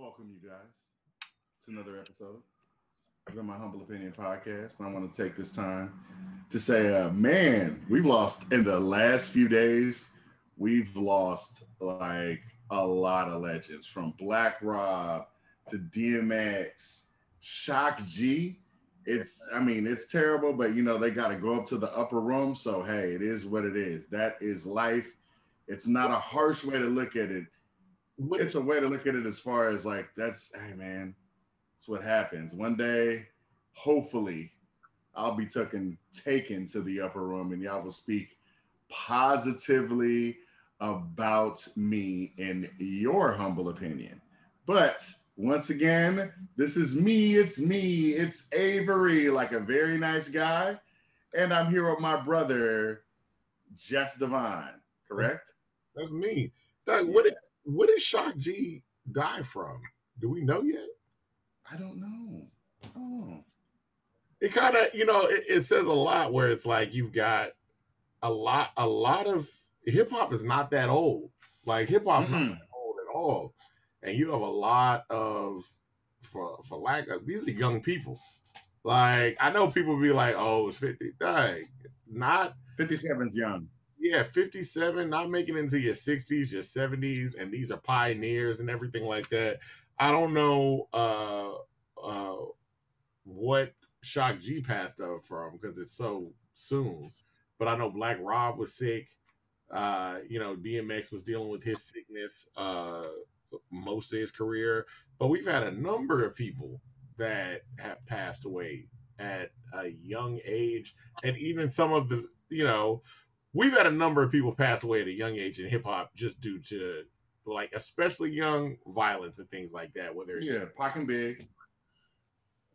Welcome, you guys, to another episode of My Humble Opinion podcast. And I want to take this time to say, man, we've lost in the last few days. We've lost like a lot of legends from Black Rob to DMX, Shock G. It's terrible, but they got to go up to the upper room. So, hey, it is what it is. That is life. It's not a harsh way to look at it. It's a way to look at it as far as like, hey man, that's what happens. One day, hopefully, I'll be taken to the upper room and y'all will speak positively about me in your humble opinion. But once again, this is me. It's Avery, like a very nice guy. And I'm here with my brother, Jess Devine, correct? That's me. Doug, what did Shock G die from? Do we know yet? I don't know. Oh. It kind of, it says a lot where it's like you've got a lot of hip hop is not that old. Like hip hop's not that old at all. And you have a lot of for lack of these are young people. Like I know people be like, oh, it's 50. Dang, not 57's young. Yeah, 57, not making it into your 60s, your 70s, and these are pioneers and everything like that. I don't know what Shock G passed up from because it's so soon. But I know Black Rob was sick. DMX was dealing with his sickness most of his career. But we've had a number of people that have passed away at a young age. And even some of the, we've had a number of people pass away at a young age in hip hop just due to like especially young violence and things like that. Pac and Big.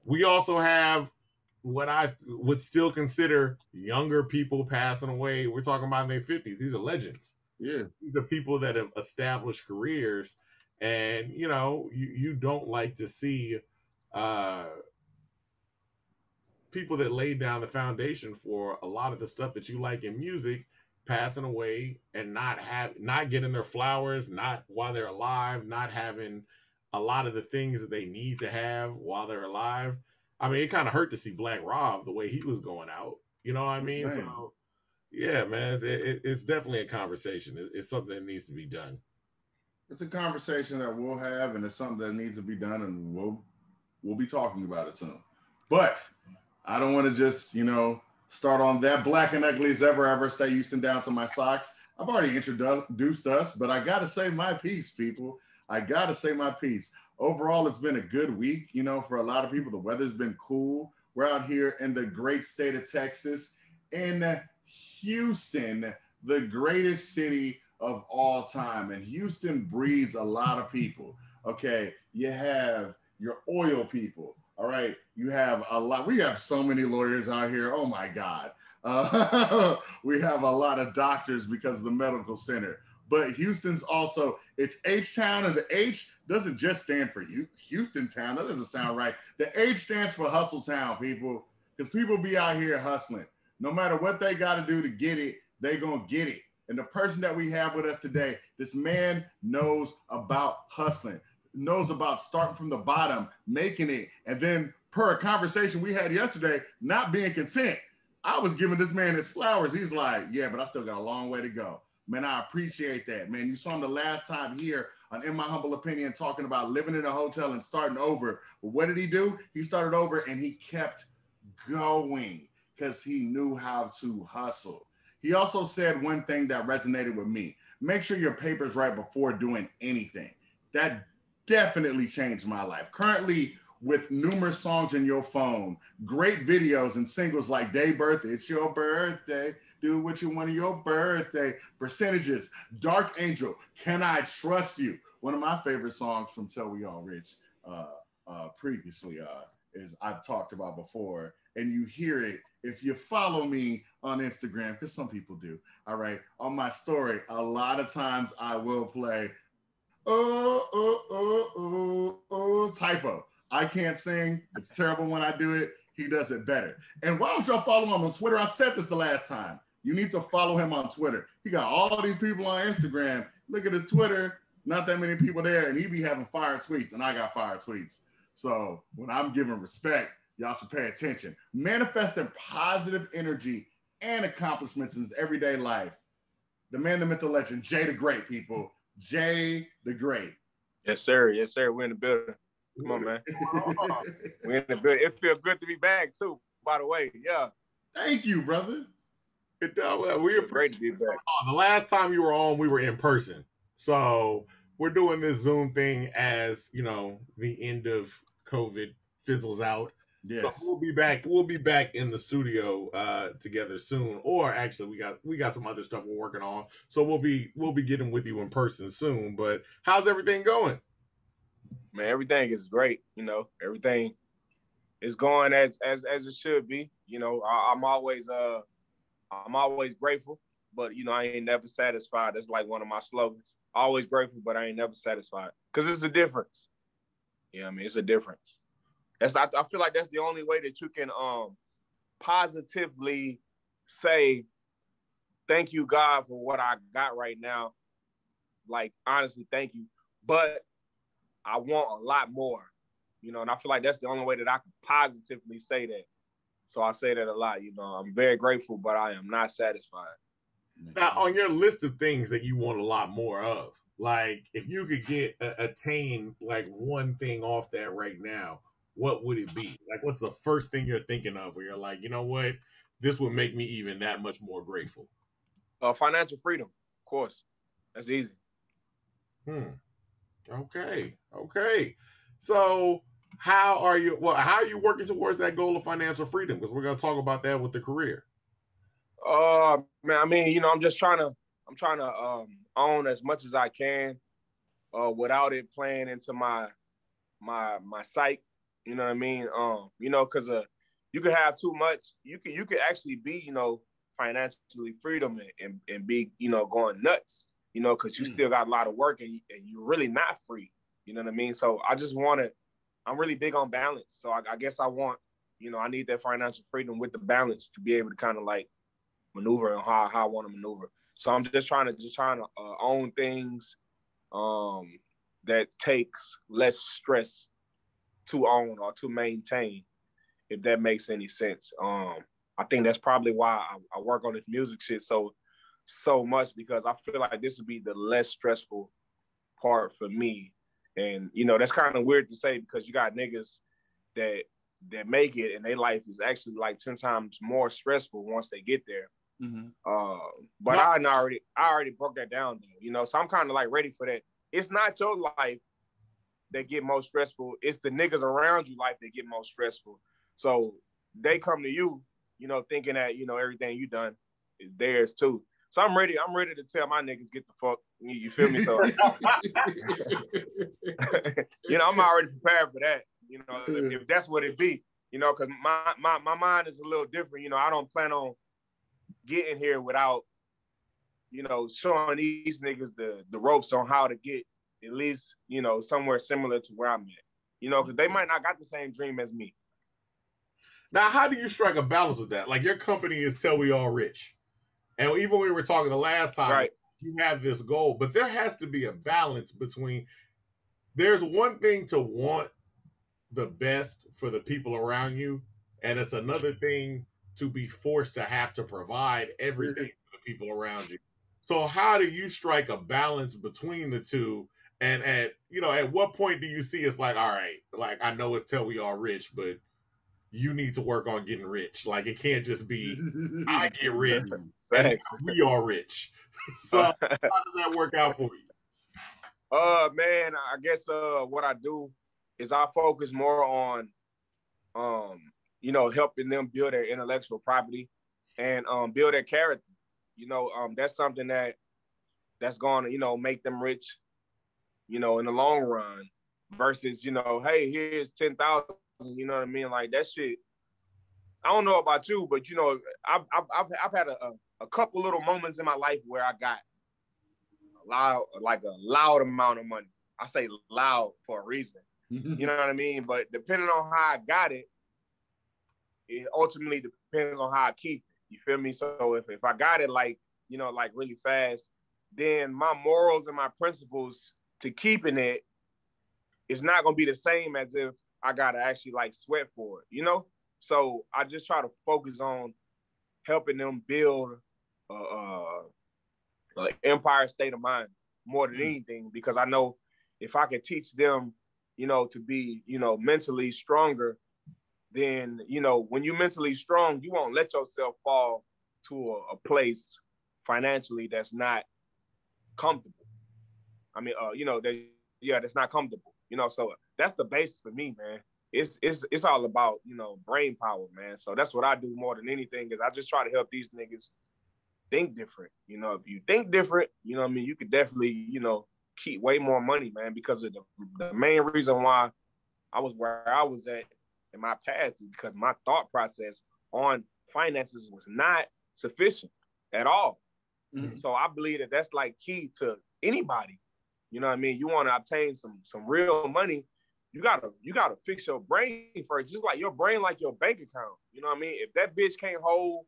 We also have what I would still consider younger people passing away. We're talking about in their 50s. These are legends. Yeah. These are people that have established careers. And you don't like to see people that laid down the foundation for a lot of the stuff that you like in music passing away and not getting their flowers, not while they're alive, not having a lot of the things that they need to have while they're alive. I mean, it kind of hurt to see Black Rob the way he was going out. You know what I mean? So, yeah, man, it's definitely a conversation. It's something that needs to be done. It's a conversation that we'll have, and it's something that needs to be done, and we'll be talking about it soon. But I don't want to just, start on that black and ugly as ever stay Houston down to my socks. I've already introduced us, but I got to say my piece, people. I got to say my piece. Overall, it's been a good week, for a lot of people. The weather's been cool. We're out here in the great state of Texas, in Houston, the greatest city of all time. And Houston breeds a lot of people. Okay, you have your oil people. All right, you have a lot. We have so many lawyers out here. Oh my God. We have a lot of doctors because of the medical center. But Houston's also, it's HTown, and the H doesn't just stand for Houston Town. That doesn't sound right. The H stands for Hustle Town, people, because people be out here hustling. No matter what they got to do to get it, they going to get it. And the person that we have with us today, this man knows about hustling, knows about starting from the bottom, making it, and then per a conversation we had yesterday, not being content. I was giving this man his flowers. He's like, yeah, but I still got a long way to go. Man, I appreciate that, man. You saw him the last time here on In My Humble Opinion talking about living in a hotel and starting over. But what did he do? He started over and he kept going because he knew how to hustle. He also said one thing that resonated with me. Make sure your paper's right before doing anything. That definitely changed my life. Currently, with numerous songs in your phone, great videos and singles like Day Birthday, It's Your Birthday, Do What You Want on Your Birthday, Percentages, Dark Angel, Can I Trust You? One of my favorite songs from Till We All Rich previously is I've talked about before, and you hear it if you follow me on Instagram, because some people do, all right, on my story, a lot of times I will play typo. I can't sing. It's terrible when I do it. He does it better. And why don't y'all follow him on Twitter? I said this the last time. You need to follow him on Twitter. He got all these people on Instagram. Look at his Twitter. not that many people there, and he be having fire tweets, and I got fire tweets. So when I'm giving respect, y'all should pay attention. Manifesting positive energy and accomplishments in his everyday life. The man, the myth, the legend, Jdagr8, people. Jdagr8. Yes, sir. Yes, sir. We're in the building. Come on, man. We're in the building. It feels good to be back, too, by the way. Yeah. Thank you, brother. It does. We appreciate great to be back. The last time you were on, we were in person. So we're doing this Zoom thing as, you know, the end of COVID fizzles out. Yes. So we'll be back. We'll be back in the studio together soon. Or actually, we got some other stuff we're working on. So we'll be getting with you in person soon. But how's everything going? Man, everything is great. You know, everything is going as it should be. You know, I'm always grateful, but you know, I ain't never satisfied. That's like one of my slogans. Always grateful, but I ain't never satisfied. Cause it's a difference. You know what I mean? It's a difference. I feel like that's the only way that you can positively say, thank you, God, for what I got right now. Like, honestly, thank you. But I want a lot more. You know, and I feel like that's the only way that I can positively say that. So I say that a lot. You know, I'm very grateful, but I am not satisfied. Now, on your list of things that you want a lot more of, like if you could attain like one thing off that right now, what would it be? Like, what's the first thing you're thinking of where you're like, you know what, this would make me even that much more grateful? Financial freedom, of course. That's easy. Okay. So how are you working towards that goal of financial freedom? Because we're going to talk about that with the career. Man, I mean, you know, I'm trying to own as much as I can without it playing into my psyche. You know what I mean? You know, because you could have too much. You could actually be, you know, financially freedom and be, you know, going nuts. You know, because you still got a lot of work and you're really not free. You know what I mean? So I just want to. I'm really big on balance. So I guess I want, you know, I need that financial freedom with the balance to be able to kind of like maneuver and how I want to maneuver. So I'm just trying to own things that takes less stress to own or to maintain, if that makes any sense. I think that's probably why I work on this music shit so much, because I feel like this would be the less stressful part for me. And, you know, that's kind of weird to say because you got niggas that make it and their life is actually like 10 times more stressful once they get there. But I already broke that down though, you know, so I'm kind of like ready for that. It's not your life that get most stressful. It's the niggas around you life that get most stressful. So they come to you, you know, thinking that, you know, everything you done is theirs too. So I'm ready to tell my niggas get the fuck. You feel me? So, you know, I'm already prepared for that. You know, if that's what it be, you know, because my mind is a little different. You know, I don't plan on getting here without, you know, showing these niggas the ropes on how to get at least, you know, somewhere similar to where I'm at. You know, because they might not got the same dream as me. Now, how do you strike a balance with that? Like your company is Till We All Rich. And even when we were talking the last time, right, you have this goal, but there has to be a balance between, there's one thing to want the best for the people around you, and it's another thing to be forced to have to provide everything for the people around you. So how do you strike a balance between the two? And at what point do you see it's like, all right, like I know it's Till We All Rich, but you need to work on getting rich. Like it can't just be I get rich and we are rich. So how does that work out for you? Man, I guess what I do is I focus more on you know, helping them build their intellectual property and build their character. You know, that's something that's going to, you know, make them rich, you know, in the long run versus, you know, hey, here's 10,000, you know what I mean? Like that shit. I don't know about you, but you know, I've had a couple little moments in my life where I got a loud amount of money. I say loud for a reason. You know what I mean? But depending on how I got it, it ultimately depends on how I keep it. You feel me? So if I got it like, you know, like really fast, then my morals and my principles to keeping it is not gonna be the same as if I gotta actually like sweat for it, you know? So I just try to focus on helping them build like empire state of mind more than anything, because I know if I can teach them, you know, to be, you know, mentally stronger, then, you know, when you're mentally strong, you won't let yourself fall to a place financially that's not comfortable. I mean, you know, that's not comfortable, you know, so that's the basis for me, man. It's all about, you know, brain power, man. So that's what I do more than anything, is I just try to help these niggas think different. You know, if you think different, you know what I mean, you could definitely, you know, keep way more money, man, because of the main reason why I was where I was at in my past is because my thought process on finances was not sufficient at all. Mm-hmm. So I believe that that's like key to anybody. You know what I mean? You want to obtain some real money, you gotta fix your brain first. Just like your brain, like your bank account. You know what I mean? If that bitch can't hold,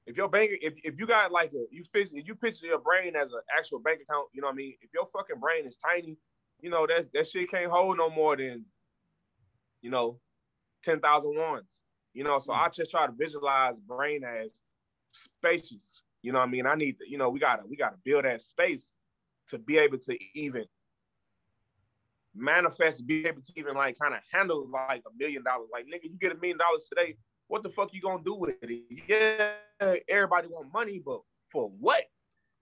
if your bank, if you got like you picture your brain as an actual bank account, you know what I mean? If your fucking brain is tiny, you know, that shit can't hold no more than, you know, 10,000 ones. You know, so I just try to visualize brain as spacious. You know what I mean? I need to, you know, we gotta build that space to be able to even manifest, be able to even like kind of handle like $1 million. Like, nigga, you get $1 million today, what the fuck you gonna do with it? Yeah, everybody want money, but for what?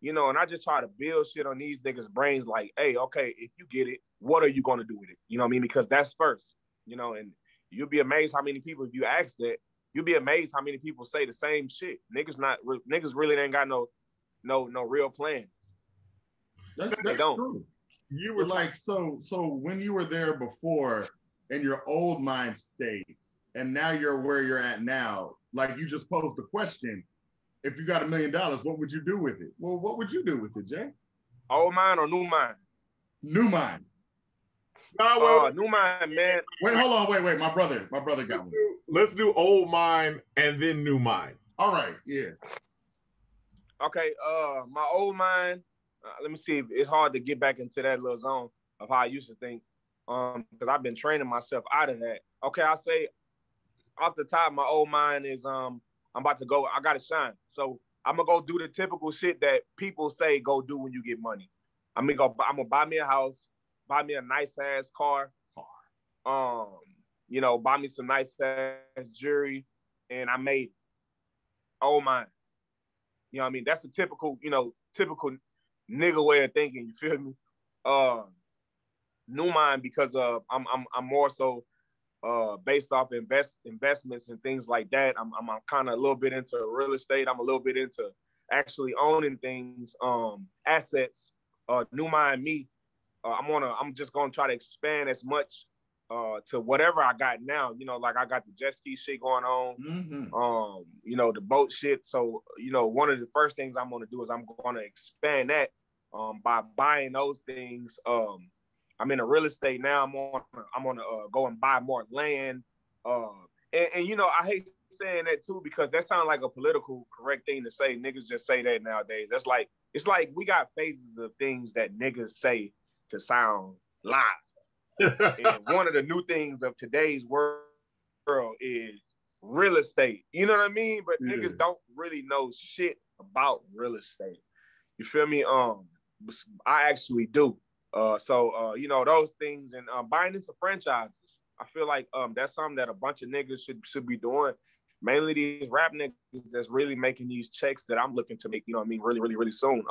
You know, and I just try to build shit on these niggas' brains like, hey, okay, if you get it, what are you gonna do with it? You know what I mean? Because that's first, you know, and you'll be amazed how many people, if you ask that, you'll be amazed how many people say the same shit. Niggas really ain't got no real plans. That's true. You were like, so when you were there before in your old mind state, and now you're where you're at now, like you just posed the question, if you got $1 million, what would you do with it? Well, what would you do with it, Jay? Old mind or new mind? New mind. New mind, man. Wait, hold on, wait. My brother got one. Let's do old mind and then new mind. All right, yeah. Okay, my old mind. Let me see. It's hard to get back into that little zone of how I used to think, because I've been training myself out of that. Okay, I say off the top, my old mind is I'm about to go. I gotta shine, so I'm gonna go do the typical shit that people say go do when you get money. I'm gonna buy me a house, buy me a nice ass car, you know, buy me some nice ass jewelry, and I made it. Old mind. You know what I mean? That's the typical nigga way of thinking. You feel me? New mind, because I'm more so based off investments and things like that. I'm kind of a little bit into real estate. I'm a little bit into actually owning things, assets. New mind me. I'm just gonna try to expand as much to whatever I got now. You know, like I got the jet ski shit going on. Mm-hmm. You know, the boat shit. So, you know, one of the first things I'm gonna do is I'm gonna expand that by buying those things. I'm in a real estate now. I'm gonna go and buy more land. And you know, I hate saying that too, because that sounds like a political correct thing to say. Niggas just say that nowadays. It's like we got phases of things that niggas say to sound live. And one of the new things of today's world is real estate. You know what I mean? But niggas don't really know shit about real estate. You feel me? I actually do. So you know, those things, and buying into franchises. I feel like that's something that a bunch of niggas should be doing. Mainly these rap niggas that's really making these checks that I'm looking to make, you know what I mean, really, really, really soon.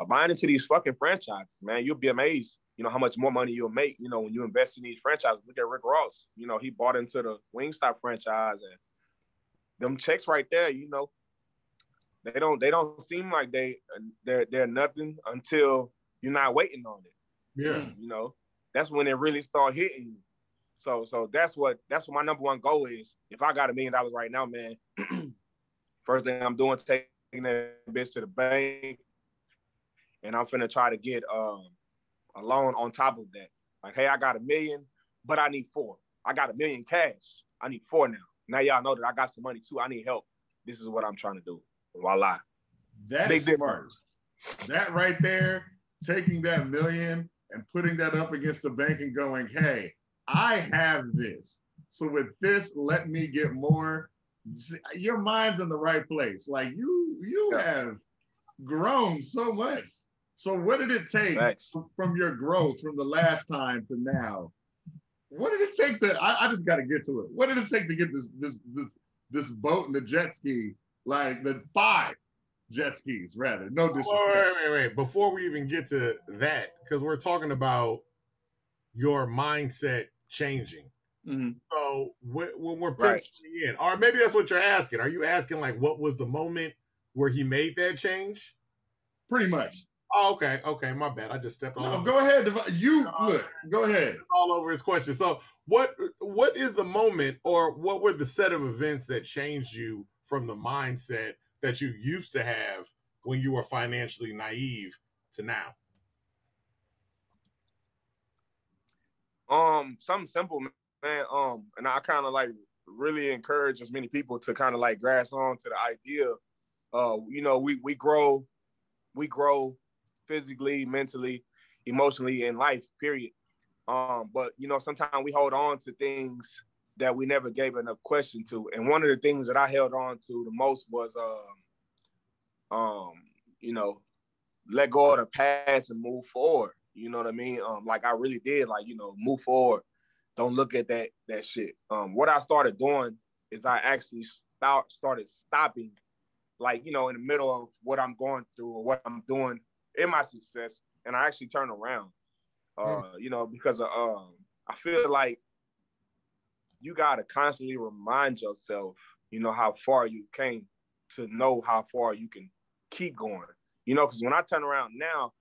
Buying into these fucking franchises, man, you'll be amazed, you know, how much more money you'll make, you know, when you invest in these franchises. Look at Rick Ross. You know, he bought into the Wingstop franchise, and them checks right there, you know, they don't seem like they're nothing until you're not waiting on it. Yeah. You know, that's when it really start hitting you. So that's what my number one goal is. If I got $1 million right now, man, first thing I'm doing is taking that bitch to the bank, and I'm finna try to get a loan on top of that. Like, hey, I got $1 million, but I need 4. I got $1 million cash. I need 4 now. Now y'all know that I got some money too. I need help. This is what I'm trying to do. Voila. That is smart. That right there, taking that $1 million and putting that up against the bank and going, hey, I have this. So with this, let me get more. Your mind's in the right place. Like you have grown so much. So what did it take from your growth from the last time to now? What did it take to? I just got to get to it. What did it take to get this boat and the jet ski, like the 5 jet skis, rather? No disrespect. Wait. Before we even get to that, because we're talking about your mindset changing. Mm-hmm. So when we're pinching in, or maybe that's what you're asking. Are you asking like what was the moment where he made that change? Pretty much. Oh, okay. My bad. I just stepped all over. Go ahead. Go ahead. All over his question. So what is the moment, or what were the set of events that changed you from the mindset that you used to have when you were financially naive to now? Something simple, man. And I kind of like really encourage as many people to kind of like grasp on to the idea. You know, we grow physically, mentally, emotionally in life, period. But you know, sometimes we hold on to things that we never gave enough question to. And one of the things that I held on to the most was you know, let go of the past and move forward. You know what I mean? Like I really did, like, you know, move forward. Don't look at that shit. What I started doing is I actually started stopping, like, you know, in the middle of what I'm going through or what I'm doing in my success, and I actually turn around. You know, because I feel like you gotta constantly remind yourself, you know, how far you came to know how far you can keep going. You know, because when I turn around now,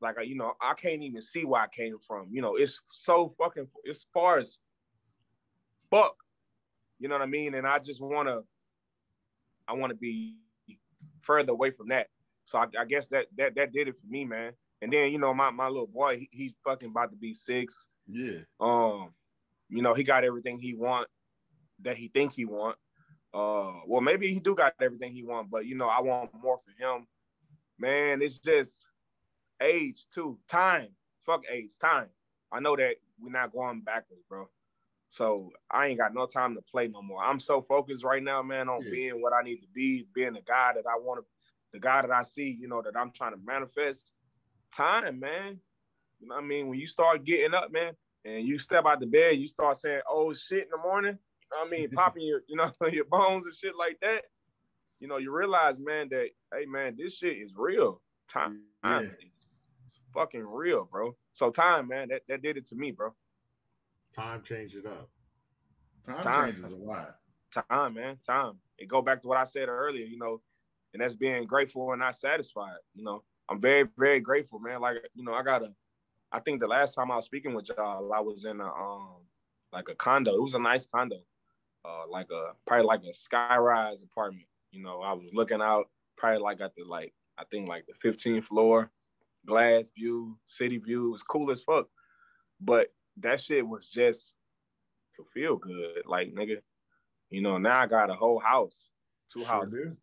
like, you know, I can't even see where I came from. You know, it's so fucking, it's far as fuck. You know what I mean? And I just want to be further away from that. So I guess that did it for me, man. And then, you know, my little boy, he's fucking about to be 6. Yeah. You know, he got everything he want that he think he want. Well, maybe he do got everything he want, but, you know, I want more for him. Man, it's just age too. Time. Fuck age. Time. I know that we're not going backwards, bro. So I ain't got no time to play no more. I'm so focused right now, man, on being what I need to be, being the guy that I want to, the guy that I see, you know, that I'm trying to manifest. Time, man. You know what I mean? When you start getting up, man, and you step out the bed, you start saying, oh, shit in the morning, you know what I mean? Popping your, you know, your bones and shit like that. You know, you realize, man, that, hey, man, this shit is real. Time is fucking real, bro. So time, man, that did it to me, bro. Time changed it up. Time changes a lot. Time, man, time. It go back to what I said earlier, you know, and that's being grateful and not satisfied. You know, I'm very, very grateful, man. Like, you know, I think the last time I was speaking with y'all, I was in like a condo. It was a nice condo, probably like a skyrise apartment. You know, I was looking out probably like at the, like, I think like the 15th floor, glass view, city view. It was cool as fuck. But that shit was just to feel good. Like, nigga, you know, now I got a whole house, 2 houses.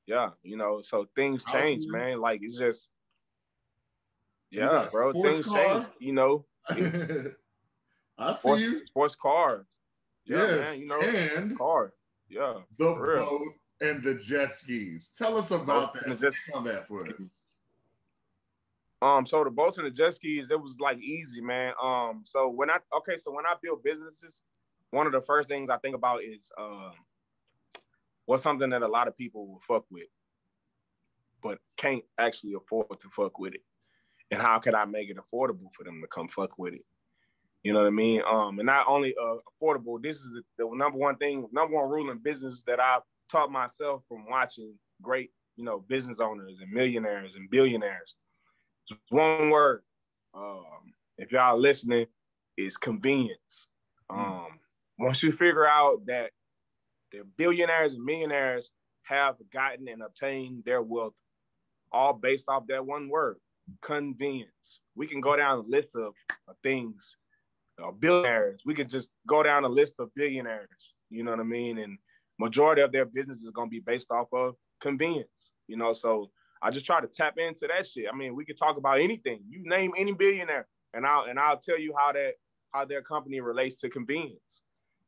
Yeah, you know, so things change, man. Like, it's just, yeah, bro, things change, you know. I see you. Sports cars. Yeah, yes, man, you know, and car. Yeah. The boat and the jet skis. Tell us about that. Speak on that for us. So the boats and the jet skis, it was like easy, man. So when I build businesses, one of the first things I think about is what's something that a lot of people will fuck with, but can't actually afford to fuck with it. And how could I make it affordable for them to come fuck with it? You know what I mean? And not only affordable, this is the number one rule in business that I've taught myself from watching great, you know, business owners and millionaires and billionaires. It's one word. If y'all listening, is convenience. Once you figure out that the billionaires and millionaires have gotten and obtained their wealth all based off that one word, convenience. We can go down a list of things. Billionaires, we could just go down a list of billionaires, you know what I mean? And majority of their business is going to be based off of convenience, you know? So I just try to tap into that shit. I mean, we could talk about anything. You name any billionaire, and I'll tell you how their company relates to convenience.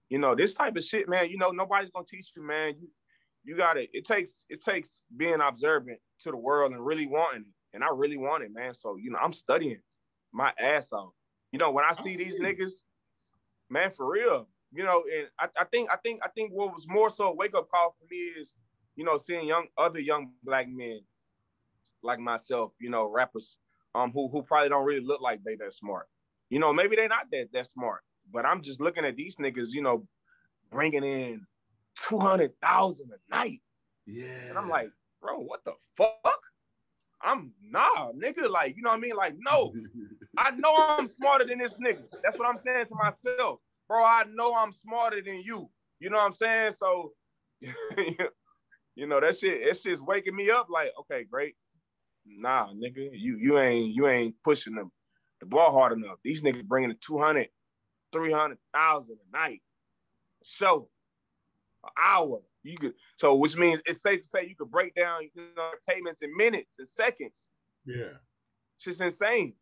You know, this type of shit, man. You know, nobody's gonna teach you, man. You got it. It takes being observant to the world and really wanting it. And I really want it, man. So, you know, I'm studying my ass off. You know, when I see these niggas, man, for real. You know, and I think what was more so a wake up call for me is, you know, seeing other young black men like myself, you know, rappers, who probably don't really look like they that smart. You know, maybe they're not that smart, but I'm just looking at these niggas, you know, bringing in 200,000 a night. Yeah. And I'm like, bro, what the fuck? Nah, nigga, like, you know what I mean? Like, no, I know I'm smarter than this nigga. That's what I'm saying to myself. Bro, I know I'm smarter than you. You know what I'm saying? So, you know, that shit, it's just waking me up like, okay, great. Nah, nigga, you ain't pushing the ball hard enough. These niggas bringing in 200, 300,000 a night. So, an hour. You could, so which means it's safe to say you could break down, you know, payments in minutes and seconds. Yeah. It's just insane.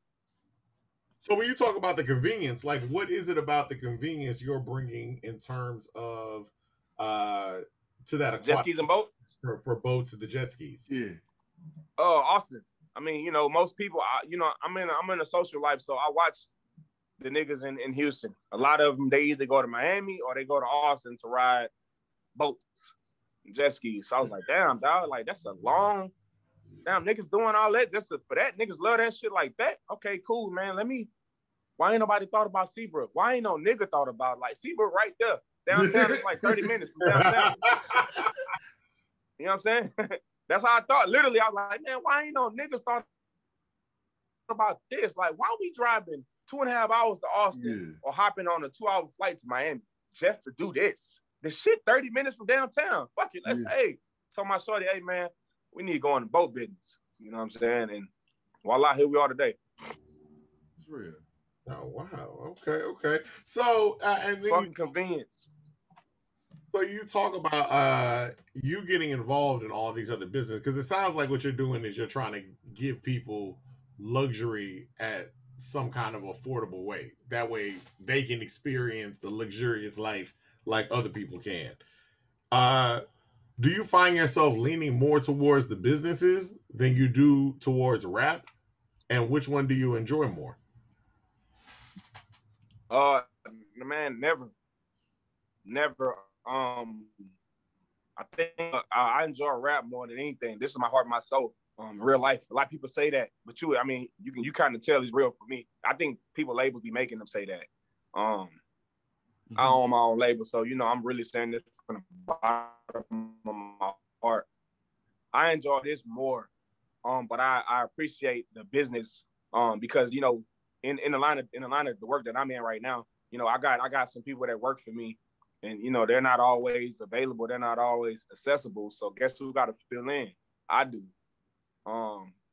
So when you talk about the convenience, like what is it about the convenience you're bringing in terms of to that jet skis and boats? For boats and the jet skis? Yeah. Austin. I mean, you know, most people, you know, I'm in a social life, so I watch the niggas in Houston. A lot of them, they either go to Miami or they go to Austin to ride boats, jet skis. So I was like, damn, dog, like that's a long, damn, niggas doing all that just for that. Niggas love that shit like that. Okay, cool, man. Why ain't nobody thought about Seabrook? Why ain't no nigga thought about like Seabrook right there? Downtown is like 30 minutes from downtown. You know what I'm saying? That's how I thought. Literally, I was like, man, why ain't no niggas thought about this? Like, why we driving 2.5 hours to Austin or hopping on a 2-hour flight to Miami just to do this? The shit 30 minutes from downtown. Fuck it. Hey, tell my shorty, hey, man, we need to go in the boat business. You know what I'm saying? And voila, here we are today. It's real. Oh, wow. Okay. So, and then fucking convenience. So you talk about you getting involved in all these other businesses, because it sounds like what you're doing is you're trying to give people luxury at some kind of affordable way. That way they can experience the luxurious life like other people can. Do you find yourself leaning more towards the businesses than you do towards rap? And which one do you enjoy more? Man, never. I think I enjoy rap more than anything. This is my heart, my soul. Real life. A lot of people say that, but you kind of tell it's real for me. I think people labels be making them say that. I own my own label, so I'm really saying this from the bottom of my heart. I enjoy this more, but I appreciate the business, because in the line of the work that I'm in right now, I got some people that work for me, and they're not always available, they're not always accessible. So guess who got to fill in? I do.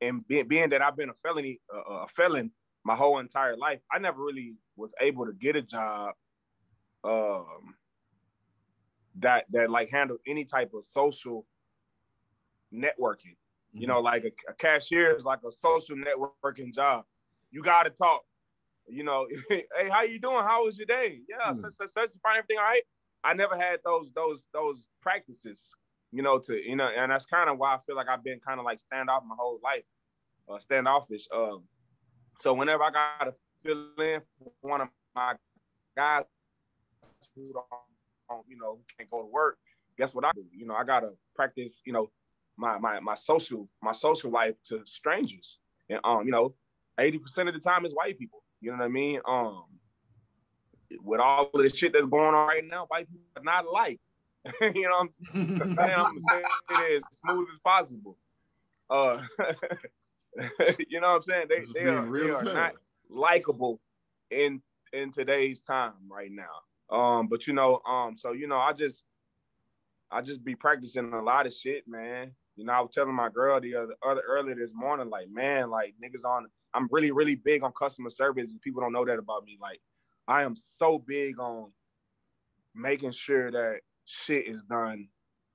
And being that I've been a felon my whole entire life, I never really was able to get a job that like handled any type of social networking. Like a cashier is like a social networking job. You got to talk. Hey, how you doing? How was your day? Yeah, such you find everything all right. I never had those practices, and that's kind of why I feel like I've been kind of like standoff my whole life, standoffish. So whenever I got to fill in for one of my guys who don't, can't go to work, guess what I do? I gotta practice, my social life to strangers, and 80% of the time is white people. You know what I mean? With all of the shit that's going on right now, white people are not alike. You know what I'm saying? I'm saying it as smooth as possible. You know what I'm saying? They are not likable in today's time right now. But so I just be practicing a lot of shit, man. I was telling my girl earlier this morning, like, man, like niggas I'm really, really big on customer service, and people don't know that about me. Like, I am so big on making sure that shit is done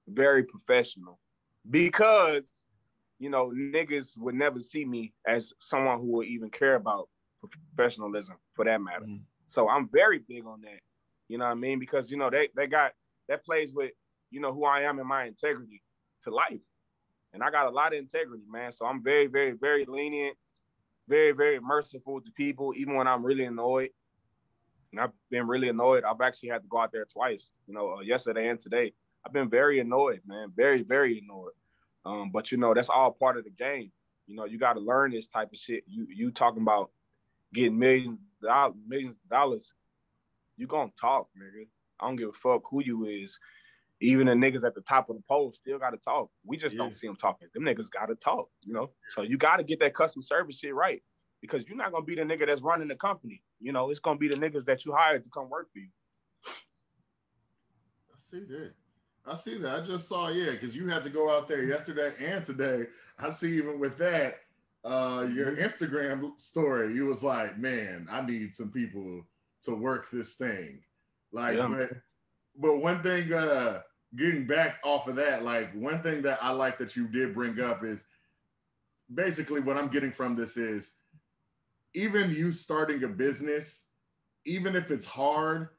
very professional, because you know, niggas would never see me as someone who would even care about professionalism for that matter. Mm-hmm. So I'm very big on that. You know what I mean? Because, you know, they got, that plays with, you know, who I am and my integrity to life. And I got a lot of integrity, man. So I'm very, very, very lenient, very, very merciful to people, even when I'm really annoyed. And I've been really annoyed. I've actually had to go out there twice, you know, yesterday and today. I've been very annoyed, man. Very, very annoyed. But, you know, that's all part of the game. You know, you got to learn this type of shit. You talking about getting millions of dollars. You gonna talk, nigga. I don't give a fuck who you is. Even the niggas at the top of the post still got to talk. We just don't see them talking. Them niggas got to talk, you know? So you got to get that customer service shit right, because you're not going to be the nigga that's running the company. You know, it's going to be the niggas that you hired to come work for you. I see that. I just saw, because you had to go out there yesterday and today. I see even with that, your Instagram story, you was like, man, I need some people to work this thing. Like, but one thing, getting back off of that, like one thing that I like that you did bring up is basically what I'm getting from this is even you starting a business, even if it's hard,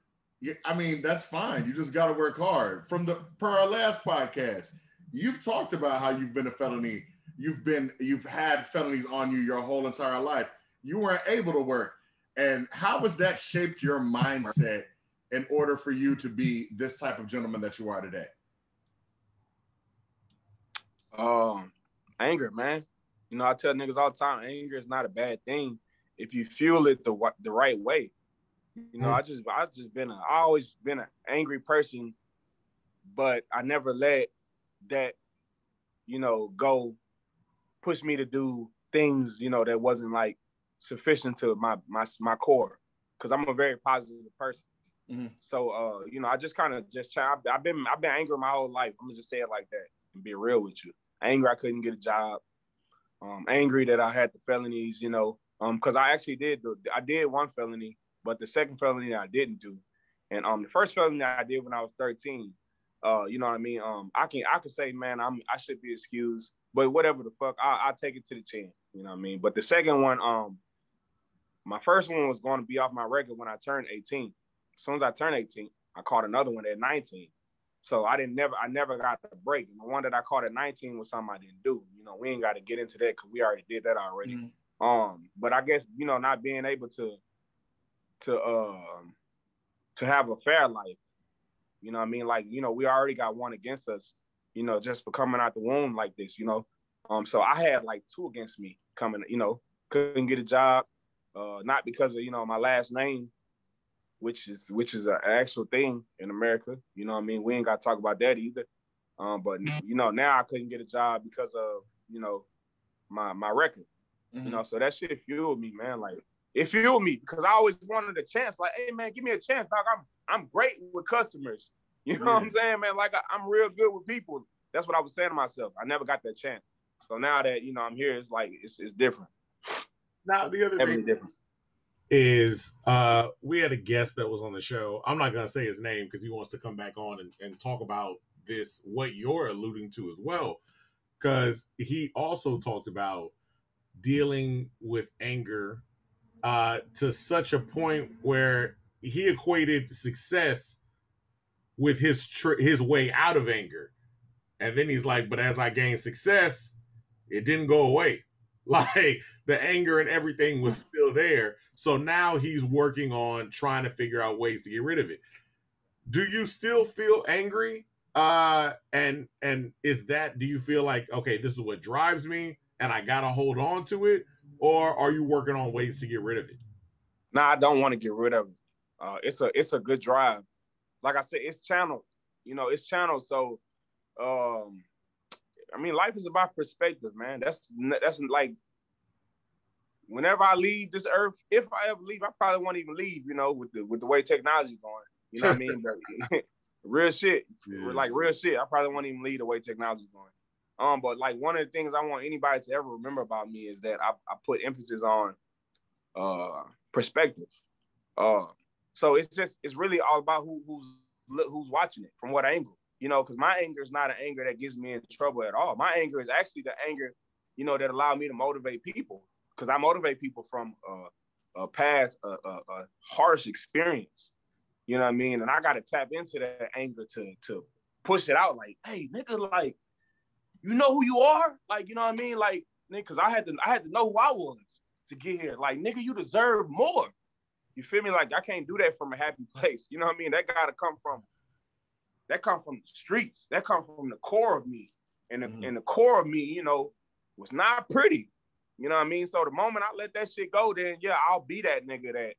I mean, that's fine. You just got to work hard. Per our last podcast, you've talked about how you've been a felony. You've had felonies on you your whole entire life. You weren't able to work. And how has that shaped your mindset in order for you to be this type of gentleman that you are today? Anger, man. You know, I tell niggas all the time, anger is not a bad thing if you fuel it the right way. You know, I always been an angry person, but I never let that, you know, go push me to do things, you know, that wasn't like sufficient to my core, because I'm a very positive person. Mm-hmm. So, you know, I just kind of I've been angry my whole life. I'm gonna just say it like that and be real with you. Angry I couldn't get a job. Angry that I had the felonies, you know, because I actually did one felony, but the second felony I didn't do. And the first felony I did when I was 13, you know what I mean? I can say, man, I should be excused, but whatever the fuck, I'll take it to the chin, you know what I mean? But the second one, my first one was going to be off my record when I turned 18. As soon as I turned 18, I caught another one at 19. So I never got the break. And the one that I caught at 19 was something I didn't do. You know, we ain't got to get into that because we already did that already. Mm-hmm. But I guess, you know, not being able to have a fair life, you know what I mean? Like, you know, we already got one against us, you know, just for coming out the womb like this, you know? So I had like two against me coming, you know, couldn't get a job, not because of, you know, my last name, which is an actual thing in America. You know what I mean? We ain't got to talk about that either. But, you know, now I couldn't get a job because of, you know, my record. Mm-hmm. You know, so that shit fueled me, man. Like, it fueled me because I always wanted a chance. Like, hey, man, give me a chance, dog. I'm great with customers. You know what I'm saying, man? Like, I'm real good with people. That's what I was saying to myself. I never got that chance. So now that, you know, I'm here, it's like, it's different. Now, the other thing different is we had a guest that was on the show. I'm not going to say his name because he wants to come back on and talk about this, what you're alluding to as well, because he also talked about dealing with anger to such a point where he equated success with his way out of anger. And then he's like, but as I gained success, it didn't go away. Like, the anger and everything was still there. So now he's working on trying to figure out ways to get rid of it. Do you still feel angry? And is that, do you feel like, okay, this is what drives me and I got to hold on to it? Or are you working on ways to get rid of it? Nah, I don't want to get rid of it. It's a good drive. Like I said, it's channeled. You know, it's channeled. So, I mean, life is about perspective, man. That's like, whenever I leave this earth, if I ever leave, I probably won't even leave, you know, with the way technology's going. You know what I mean? But real shit. Yeah. Like, real shit. I probably won't even leave the way technology's going. But like, one of the things I want anybody to ever remember about me is that I put emphasis on perspective. So it's really all about who's watching it, from what angle. You know, because my anger is not an anger that gets me in trouble at all. My anger is actually the anger you know, that allow me to motivate people, because I motivate people from a past, a harsh experience. You know what I mean? And I got to tap into that anger to push it out. Like, hey, nigga, like, you know who you are? Like, you know what I mean? Like, nigga, because I had to know who I was to get here. Like, nigga, you deserve more. You feel me? Like, I can't do that from a happy place. You know what I mean? That got to come from the streets. That come from the core of me. And the core of me, you know, was not pretty. You know what I mean? So the moment I let that shit go, then yeah, I'll be that nigga that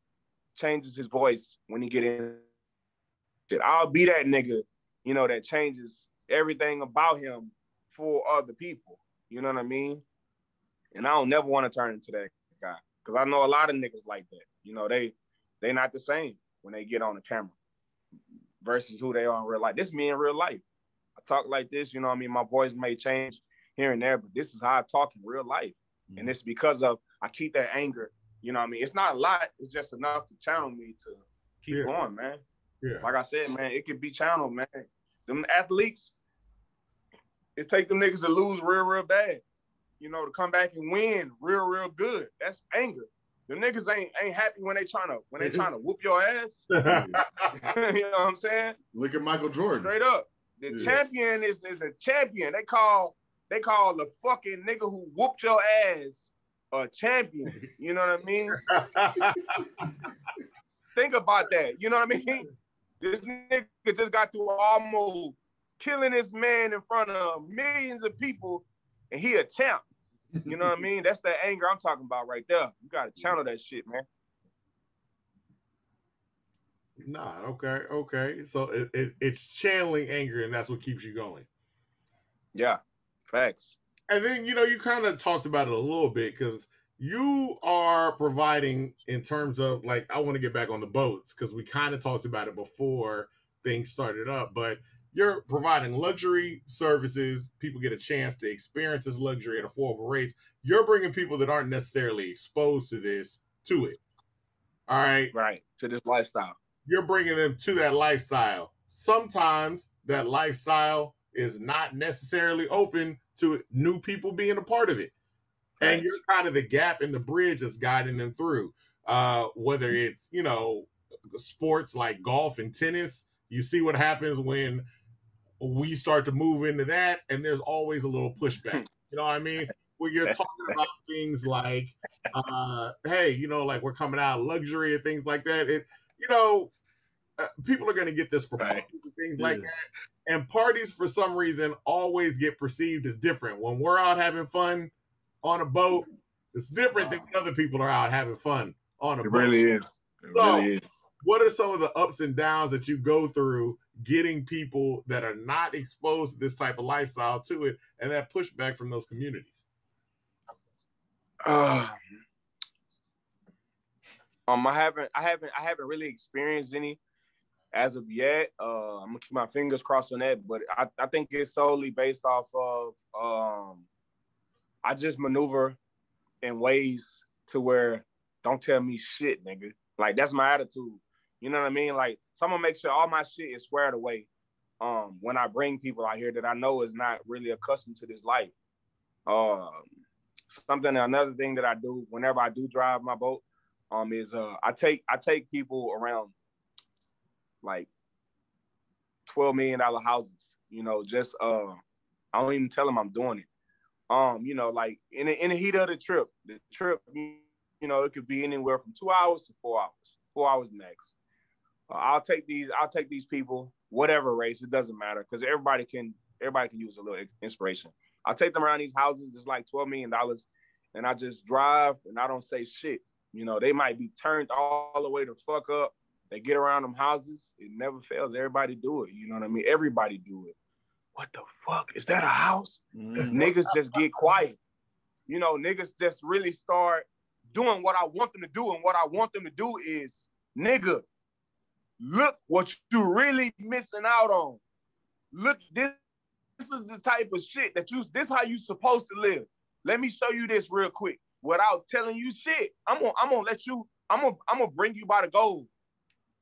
changes his voice when he get in shit. I'll be that nigga, you know, that changes everything about him for other people. You know what I mean? And I don't never want to turn into that guy, because I know a lot of niggas like that. You know, they not the same when they get on the camera versus who they are in real life. This is me in real life. I talk like this, you know what I mean? My voice may change here and there, but this is how I talk in real life. Mm-hmm. And it's because of, I keep that anger, you know what I mean? It's not a lot, it's just enough to channel me to keep going, man. Yeah. Like I said, man, it could be channeled, man. Them athletes, it take them niggas to lose real bad, you know, to come back and win real good. That's anger. Them niggas ain't happy when they trying to whoop your ass. You know what I'm saying? Look at Michael Jordan. Straight up. The champion is a champion. They call the fucking nigga who whooped your ass a champion. You know what I mean? Think about that. You know what I mean? This nigga just got through almost killing this man in front of millions of people, and he a champ. You know what I mean? That's that anger I'm talking about right there. You gotta channel that shit, man. Nah, okay. So it's channeling anger, and that's what keeps you going. Yeah, facts. And then, you know, you kind of talked about it a little bit, because you are providing, in terms of, like, I want to get back on the boats, because we kind of talked about it before things started up, but you're providing luxury services. People get a chance to experience this luxury at affordable rates. You're bringing people that aren't necessarily exposed to this to it. All right? Right, to this lifestyle. You're bringing them to that lifestyle. Sometimes that lifestyle is not necessarily open to new people being a part of it. Right. And you're kind of the gap in the bridge that's guiding them through. Whether it's, you know, sports like golf and tennis, you see what happens when we start to move into that, and there's always a little pushback. You know what I mean? When you're talking about things like, hey, you know, like we're coming out of luxury and things like that, you know, people are going to get this for parties and things like that. And parties, for some reason, always get perceived as different. When we're out having fun on a boat, it's different than when other people are out having fun on a boat. Really is. It really is. What are some of the ups and downs that you go through getting people that are not exposed to this type of lifestyle to it, and that pushback from those communities? I haven't really experienced any as of yet. I'm gonna keep my fingers crossed on that, but I think it's solely based off of I just maneuver in ways to where don't tell me shit, nigga. Like, that's my attitude. You know what I mean? Like, so I'm gonna make sure all my shit is squared away when I bring people out here that I know is not really accustomed to this life. Another thing that I do whenever I do drive my boat is I take people around like $12 million houses. You know, just I don't even tell them I'm doing it. You know, like in the heat of the trip, you know, it could be anywhere from 2 hours to 4 hours, 4 hours max. I'll take these people, whatever race, it doesn't matter, because everybody can use a little inspiration. I'll take them around these houses. There's like $12 million, and I just drive and I don't say shit. You know, they might be turned all the way the fuck up. They get around them houses. It never fails. Everybody do it. You know what I mean? Everybody do it. What the fuck? Is that a house? Niggas just get quiet. You know, niggas just really start doing what I want them to do. And what I want them to do is, nigga, look what you really missing out on. Look, this is the type of shit that this how you supposed to live. Let me show you this real quick without telling you shit. I'm gonna bring you by the gold.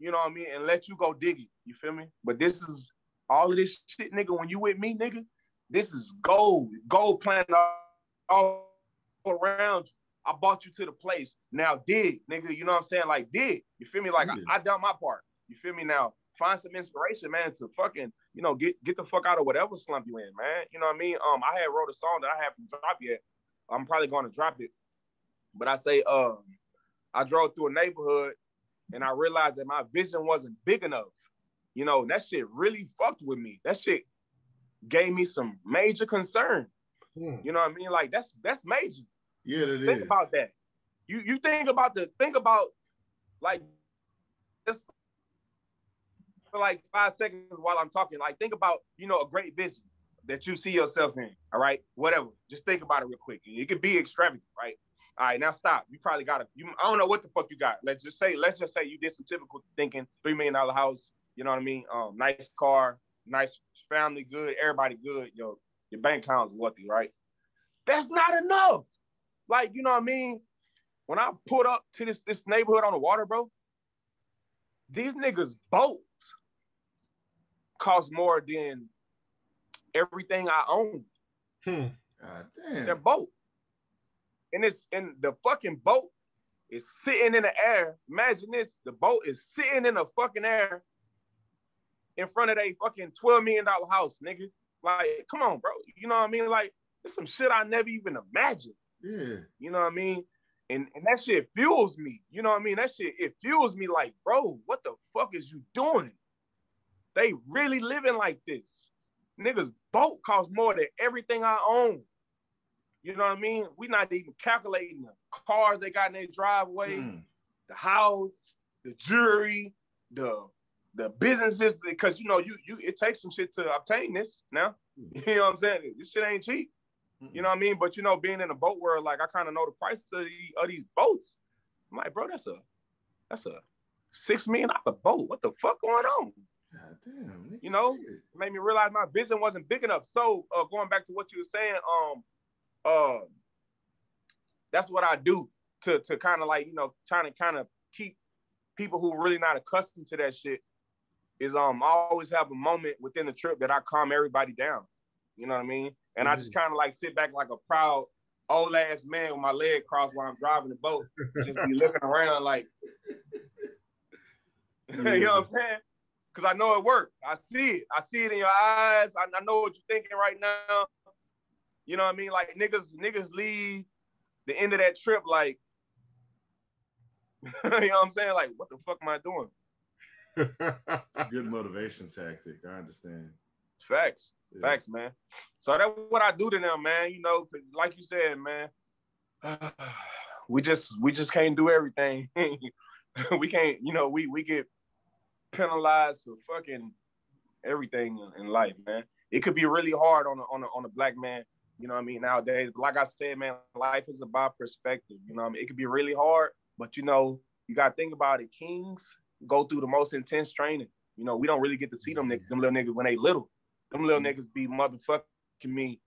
You know what I mean? And let you go dig it. You feel me? But this is all of this shit, nigga. When you with me, nigga, this is gold. Gold planet all around you. I brought you to the place. Now dig, nigga. You know what I'm saying? Like dig. You feel me? Like I done my part. You feel me? Now find some inspiration, man, to fucking, you know, get the fuck out of whatever slump you in, man. You know what I mean? I had wrote a song that I haven't dropped yet. I'm probably going to drop it. But I say, I drove through a neighborhood and I realized that my vision wasn't big enough. You know, that shit really fucked with me. That shit gave me some major concern. You know what I mean? Like that's major. Yeah, it think about that. You think about like just for like 5 seconds while I'm talking. Like think about, you know, a great vision that you see yourself in. All right, whatever. Just think about it real quick. It could be extravagant, right? All right, now stop. You probably got I don't know what the fuck you got. Let's just say you did some typical thinking. $3 million house. You know what I mean? Nice car, nice family, good, everybody good. Your bank account's wealthy, right? That's not enough. Like, you know what I mean? When I pulled up to this neighborhood on the water, bro, these niggas' boats cost more than everything I own. God damn. Their boat. And the fucking boat is sitting in the air. Imagine this. The boat is sitting in the fucking air in front of a fucking $12 million house, nigga. Like, come on, bro. You know what I mean? Like, it's some shit I never even imagined. Yeah. You know what I mean? And that shit fuels me. You know what I mean? That shit, it fuels me like, bro, what the fuck is you doing? They really living like this. Niggas' boat costs more than everything I own. You know what I mean? We not even calculating the cars they got in their driveway, the house, the jewelry, the businesses, because you know, you it takes some shit to obtain this now. You know what I'm saying? This shit ain't cheap. You know what I mean? But you know, being in a boat world, like I kind of know the price of these boats. I'm like, bro, that's a $6 million boat. What the fuck going on? God damn. You know, it made me realize my vision wasn't big enough. So going back to what you were saying, that's what I do to kind of like, you know, trying to kind of keep people who are really not accustomed to that shit. Is I always have a moment within the trip that I calm everybody down. You know what I mean? And I just kind of like sit back like a proud old ass man with my leg crossed while I'm driving the boat, just be looking around like, you know what I'm saying? Because I know it worked. I see it in your eyes. I know what you're thinking right now. You know what I mean? Like niggas leave the end of that trip like, you know what I'm saying? Like, what the fuck am I doing? It's a good motivation tactic. I understand. Facts, man. So that's what I do to them, man. You know, like you said, man, we just can't do everything. We can't, you know, we get penalized for fucking everything in life, man. It could be really hard on a black man. You know what I mean? Nowadays, but like I said, man, life is about perspective. You know what I mean? It could be really hard, but you know, you got to think about it. Kings go through the most intense training. You know, we don't really get to see them little niggas when they little. Them little niggas be motherfucking me.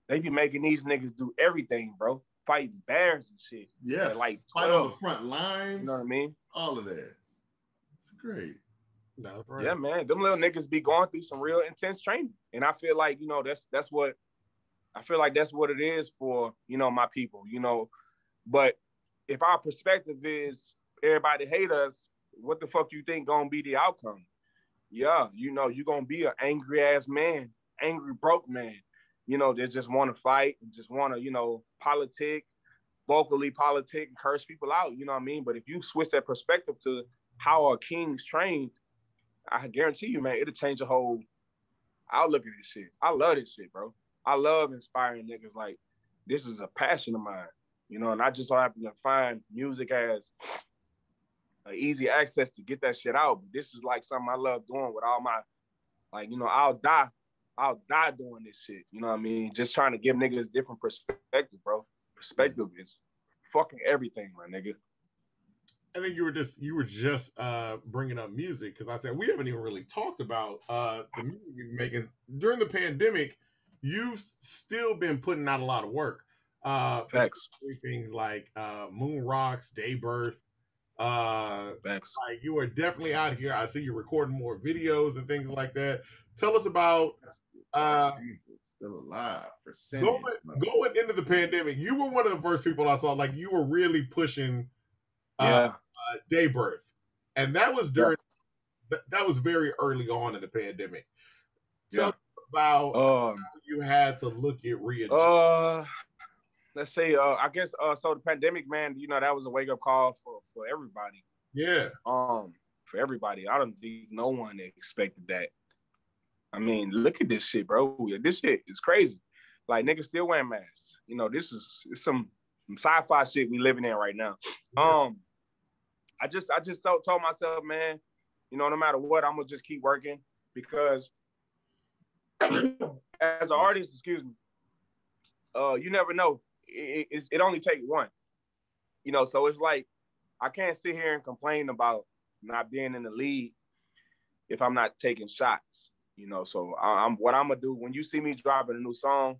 They be making these niggas do everything, bro. Fighting bears and shit. Yes. Like 12. Fight on the front lines. You know what I mean? All of that. It's great. That's right. Yeah, man. Them little niggas be going through some real intense training. And I feel like, you know, that's what it is for, you know, my people, you know. But if our perspective is everybody hate us, what the fuck you think gonna be the outcome? Yeah, you know, you're gonna be an angry ass man, angry broke man, you know, that just want to fight and just want to, you know, vocally politic and curse people out, you know what I mean? But if you switch that perspective to how a king's trained, I guarantee you, man, it'll change the whole outlook at this shit. I love this shit, bro. I love inspiring niggas. Like, this is a passion of mine, you know, and I just so happen to find music as easy access to get that shit out. But this is like something I love doing with all my, like, you know, I'll die doing this shit. You know what I mean? Just trying to give niggas different perspective, bro. Perspective is fucking everything, my nigga. I think you were just bringing up music, because I said we haven't even really talked about the music you've been making during the pandemic. You've still been putting out a lot of work. Facts. Things like Moon Rocks, Daybirth. Facts. Like, you are definitely out here. I see you recording more videos and things like that. Tell us about Still alive. Going into the pandemic, you were one of the first people I saw. Like you were really pushing day birth, and that was during that was very early on in the pandemic. Tell me about how you had to look at readjust. Let's say I guess so the pandemic, man, you know, that was a wake up call for everybody. Yeah. For everybody. I don't think no one expected that. I mean, look at this shit, bro. This shit is crazy. Like niggas still wearing masks. You know, it's some sci-fi shit we living in right now. I just told myself, man, you know, no matter what, I'm gonna just keep working because as an artist, excuse me, you never know. It only takes one. You know, so it's like I can't sit here and complain about not being in the league if I'm not taking shots. You know, so what I'm gonna do when you see me dropping a new song,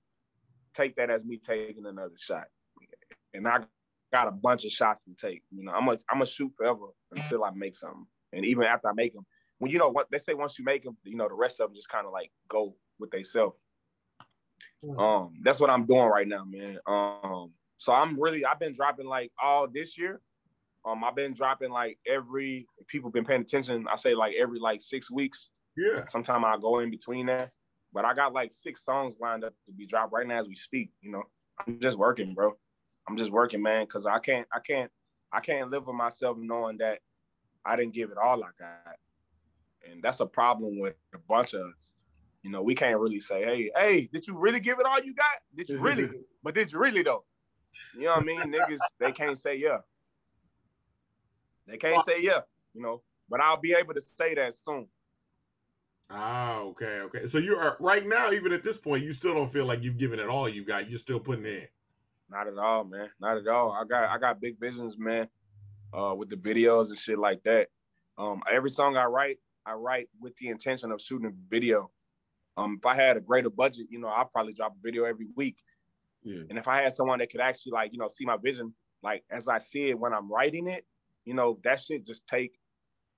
take that as me taking another shot. And I got a bunch of shots to take. You know, I'm gonna shoot forever until I make something. And even after I make them, when you know what they say, once you make them, you know, the rest of them just kind of like go with themselves. That's what I'm doing right now, man. So I've been dropping like all this year. I've been dropping like people been paying attention. I say like every like 6 weeks. Yeah. Sometime I go in between that. But I got like 6 songs lined up to be dropped right now as we speak. You know, I'm just working, bro. I'm just working, man, because I can't live with myself knowing that I didn't give it all I got. And that's a problem with a bunch of us. You know, we can't really say, hey, did you really give it all you got? Did you really? But did you really though? You know what I mean? Niggas, they can't say yeah. They can't say yeah, you know. But I'll be able to say that soon. Okay. So you are right now, even at this point, you still don't feel like you've given it all you got. You're still putting it in. Not at all, man. Not at all. I got big visions, man, with the videos and shit like that. Every song I write with the intention of shooting a video. If I had a greater budget, you know, I'll probably drop a video every week. Yeah. And if I had someone that could actually, like, you know, see my vision, like as I see it when I'm writing it, you know, that shit just take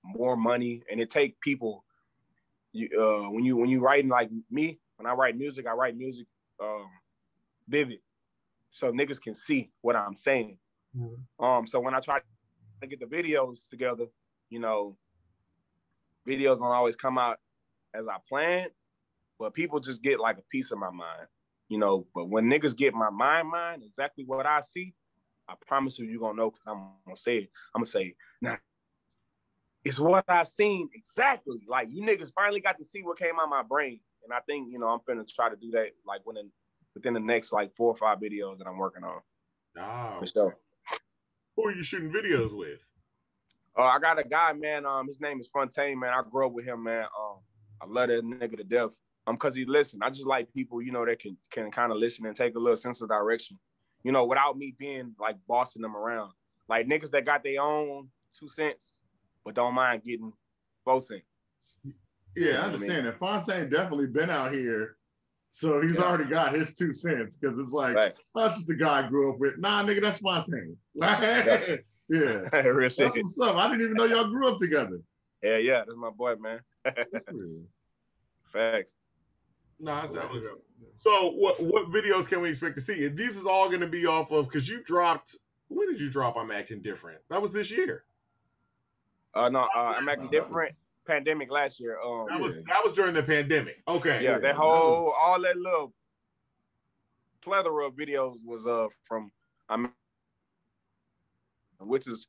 more money, and it take people. When you writing like me, when I write music vivid, so niggas can see what I'm saying. Mm-hmm. So when I try to get the videos together, you know, videos don't always come out as I planned, but people just get like a piece of my mind, you know. But when niggas get my mind, exactly what I see, I promise you're gonna know, because I'm gonna say it. I'm gonna say, nah, it's what I seen exactly. Like, you niggas finally got to see what came out of my brain. And I think, you know, I'm finna try to do that like within the next like 4 or 5 videos that I'm working on. For sure. Who are you shooting videos with? I got a guy, man. His name is Fontaine, man. I grew up with him, man. I love that nigga to death. Cause he listen. I just like people, you know, that can kind of listen and take a little sense of direction, you know, without me being like bossing them around. Like niggas that got their own 2 cents, but don't mind getting 4 cents. Yeah, I understand that. Fontaine definitely been out here, so he's already got his 2 cents, because it's like, that's just the guy I grew up with. Nah, nigga, that's Fontaine. Like, yeah. Real shit. That's what's up. I didn't even know y'all grew up together. Yeah, that's my boy, man. Facts. No, that's definitely good. So what videos can we expect to see? These is all going to be off of, because you dropped, when did you drop I'm Acting Different? That was this year. No, I'm Acting Different. Pandemic last year. That was during the pandemic. Okay. Yeah, that whole all that little plethora of videos was from which is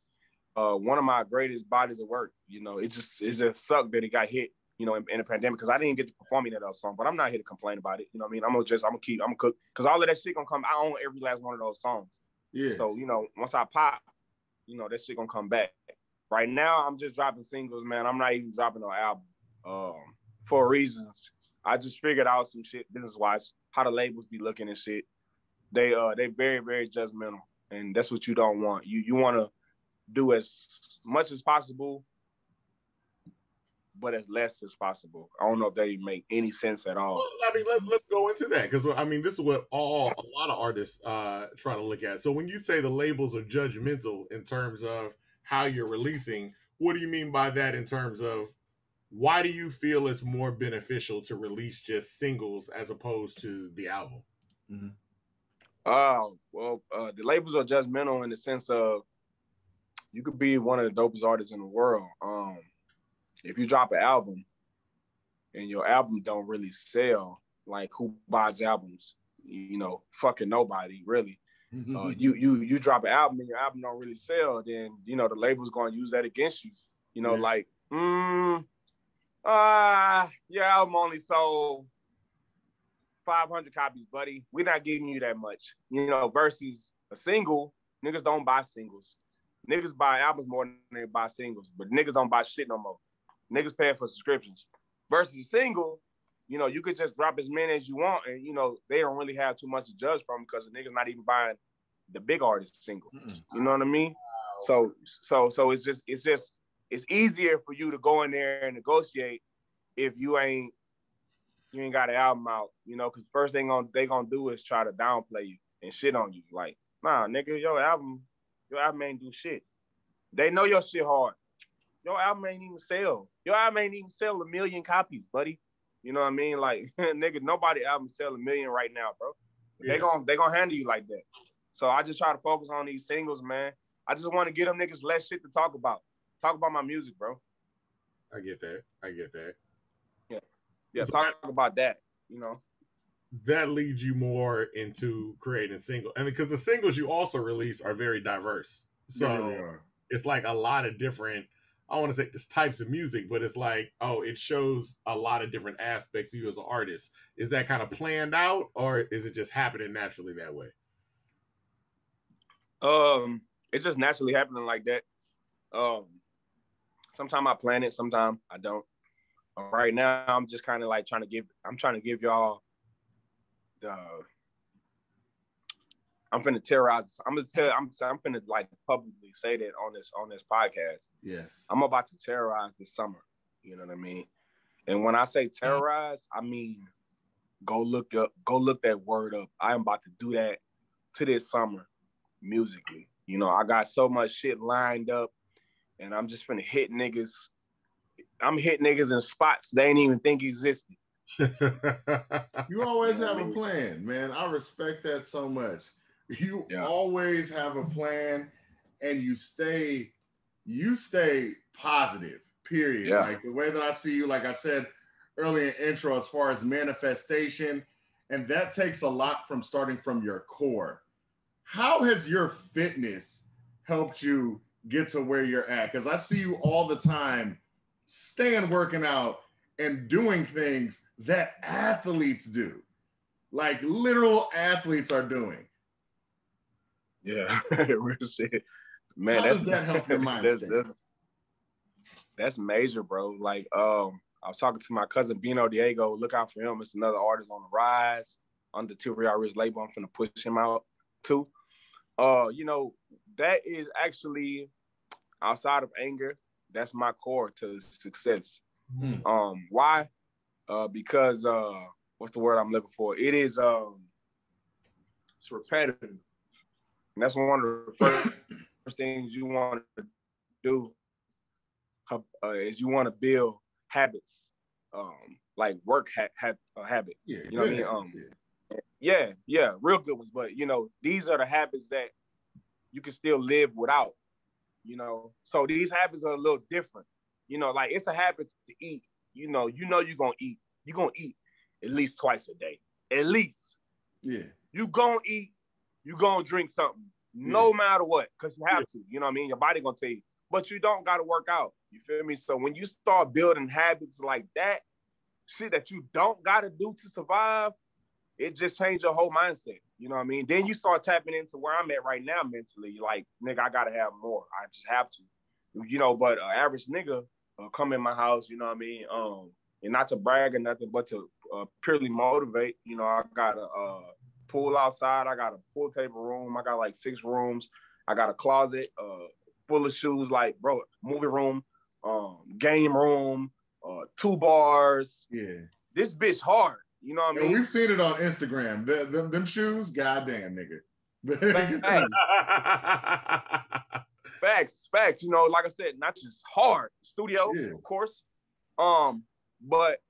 one of my greatest bodies of work. You know, it just sucked that it got hit, you know, in the pandemic, because I didn't get to perform any of those songs. But I'm not here to complain about it. You know what I mean? I'm gonna cook, because all of that shit gonna come. I own every last one of those songs. Yeah. So, you know, once I pop, you know, that shit gonna come back. Right now, I'm just dropping singles, man. I'm not even dropping no album for reasons. I just figured out some shit business-wise, how the labels be looking and shit. They very, very judgmental, and that's what you don't want. You want to do as much as possible, but as less as possible. I don't know if that even make any sense at all. Well, I mean, let's go into that, because I mean, this is what a lot of artists try to look at. So when you say the labels are judgmental in terms of how you're releasing, what do you mean by that in terms of why do you feel it's more beneficial to release just singles as opposed to the album? Mm-hmm. The labels are judgmental in the sense of you could be one of the dopest artists in the world. If you drop an album and your album don't really sell, like who buys albums? You know, fucking nobody really. You drop an album and your album don't really sell, then you know the label's gonna use that against you. You know, like, your album only sold 500 copies, buddy. We're not giving you that much. You know, versus a single, niggas don't buy singles. Niggas buy albums more than they buy singles, but niggas don't buy shit no more. Niggas paying for subscriptions. Versus a single, you know, you could just drop as many as you want, and you know they don't really have too much to judge from because the niggas not even buying the big artist single. You know what I mean? So it's easier for you to go in there and negotiate if you ain't got an album out, you know, because first thing they gonna do is try to downplay you and shit on you. Like, nah, nigga, your album ain't do shit. They know your shit hard. Your album ain't even sell. Your album ain't even sell 1 million copies, buddy. You know what I mean? Like, nigga, nobody album sell 1 million right now, bro. Yeah. They gonna handle you like that. So I just try to focus on these singles, man. I just want to get them niggas less shit to talk about. Talk about my music, bro. I get that. Yeah, so talk about that, you know. That leads you more into creating singles. And because the singles you also release are very diverse. So it's like a lot of different, I want to say just types of music, but it's like, it shows a lot of different aspects of you as an artist. Is that kind of planned out, or is it just happening naturally that way? It's just naturally happening like that. Sometimes I plan it, sometimes I don't. Right now, I'm just kind of like trying to give y'all I'm finna terrorize. I'm finna like publicly say that on this podcast. Yes. I'm about to terrorize this summer. You know what I mean? And when I say terrorize, I mean go look that word up. I am about to do that to this summer musically. You know, I got so much shit lined up, and I'm just finna hit niggas. I'm hitting niggas in spots they ain't even think existed. You always have a plan, man. I respect that so much. You always have a plan, and you stay positive, period. Yeah. Like the way that I see you, like I said earlier in intro, as far as manifestation, and that takes a lot from starting from your core. How has your fitness helped you get to where you're at? Because I see you all the time staying working out and doing things that athletes do, like literal athletes are doing. Yeah, real shit. Man, how does that help your mindset? That's major, bro. Like, I was talking to my cousin Bino Diego. Look out for him. It's another artist on the rise under T.R.'s label. I'm finna push him out too. You know, that is actually outside of anger. That's my core to success. Why? Because what's the word I'm looking for? It is it's repetitive. And that's one of the first things you want to do is you want to build habits, like work habit. Yeah, you know what I mean? Yeah, real good ones. But you know, these are the habits that you can still live without. You know, so these habits are a little different. You know, like it's a habit to eat. You know you're gonna eat. You're gonna eat at least twice a day. At least. Yeah. You gonna eat. You gonna drink something, no matter what, because you have to. You know what I mean? Your body gonna tell you, but you don't gotta work out. You feel me? So when you start building habits like that, shit that you don't gotta do to survive, it just changed your whole mindset. You know what I mean? Then you start tapping into where I'm at right now mentally. Like, nigga, I gotta have more. I just have to. You know, but average nigga come in my house, you know what I mean? And not to brag or nothing, but to purely motivate. You know, I got a pool outside. I got a pool table room. I got like 6 rooms. I got a closet full of shoes, like, bro, movie room, game room, 2 bars. Yeah. This bitch hard. You know what I mean? And we've seen it on Instagram. Them shoes, goddamn, nigga. Facts. You know, like I said, not just hard. Studio, of course. But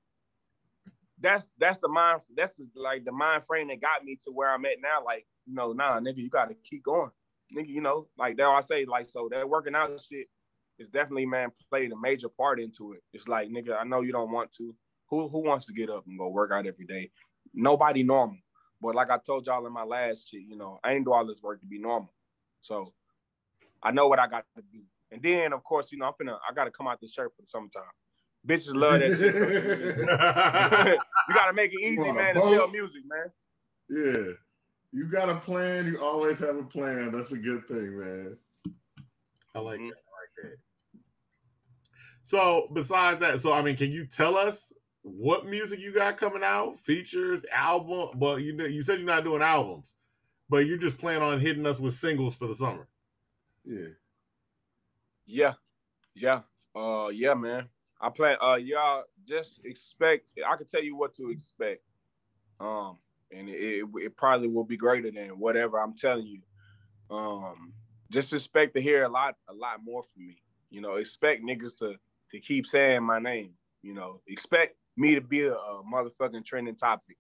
that's the mind, like the mind frame that got me to where I'm at now. Like, nah, nigga, you gotta keep going. Nigga, like that I say, like, so that working out shit is definitely, man, played a major part into it. It's like, nigga, I know you don't want to. Who wants to get up and go work out every day? Nobody normal. But like I told y'all in my last shit, I ain't do all this work to be normal. So I know what I got to do. And then, of course, I got to come out this shirt for the summertime. Bitches love that shit. You got to make it easy, man, to sell music, man. Yeah. You got a plan. You always have a plan. That's a good thing, man. I like that. So besides that, can you tell us what music you got coming out, features, album? But you said you're not doing albums, but you just plan on hitting us with singles for the summer. Yeah, man. I plan. Y'all just expect. I can tell you what to expect. And it probably will be greater than whatever I'm telling you. Just expect to hear a lot more from me. Expect niggas to keep saying my name. Expect me to be a motherfucking trending topic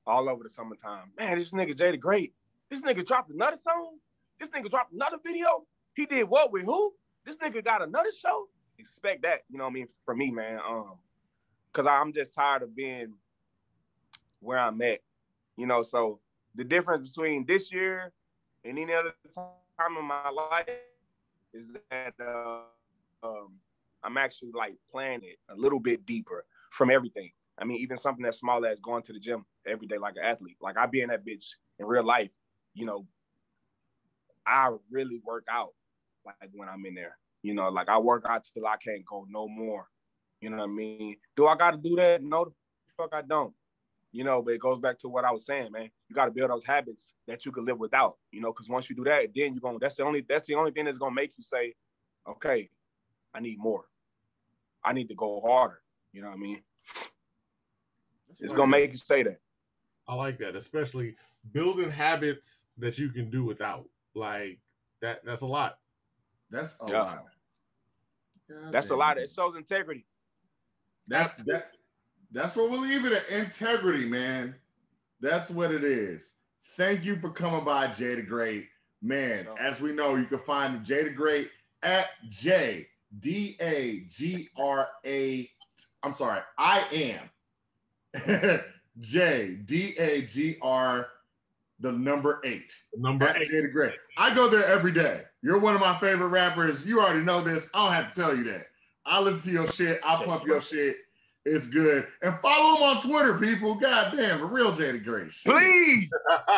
all over the summertime. Man, this nigga Jdagr8. This nigga dropped another song. This nigga dropped another video. He did what with who? This nigga got another show. Expect that, from me, man. Cause I'm just tired of being where I'm at. So the difference between this year and any other time in my life is that I'm actually like playing it a little bit deeper from everything. I mean, even something as small as going to the gym every day like an athlete. Like I be in that bitch in real life, I really work out like when I'm in there. Like I work out till I can't go no more. You know what I mean? Do I got to do that? No, the fuck I don't. But it goes back to what I was saying, man. You got to build those habits that you can live without, because once you do that, then that's the only thing that's going to make you say, okay, I need more. I need to go harder. You know what I mean? It's going to make you say that. I like that, especially building habits that you can do without. Like that's a lot. That's a lot. That's a lot. It shows integrity. That's what we'll leave it at. Integrity, man. That's what it is. Thank you for coming by, Jdagr8. Man, as we know, you can find Jdagr8 at Jdagr8. I'm sorry, I am Jdagr the number 8. Number 8. Jdagr8. I go there every day. You're one of my favorite rappers. You already know this. I don't have to tell you that. I listen to your shit. I pump your shit. It's good. And follow him on Twitter, people. God damn, a real Jdagr8. Please.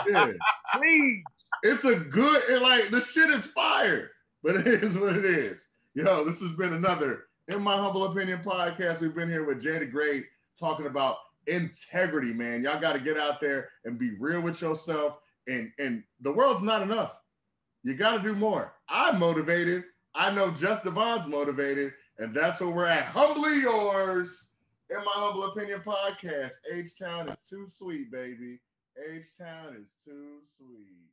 Yeah. Please. It's a good, the shit is fire. But it is what it is. Yo, this has been another In My Humble Opinion podcast. We've been here with Jdagr8 talking about integrity, man. Y'all got to get out there and be real with yourself. And the world's not enough. You got to do more. I'm motivated. I know Just Devon's motivated. And that's where we're at. Humbly yours. In My Humble Opinion podcast. HTown is too sweet, baby. HTown is too sweet.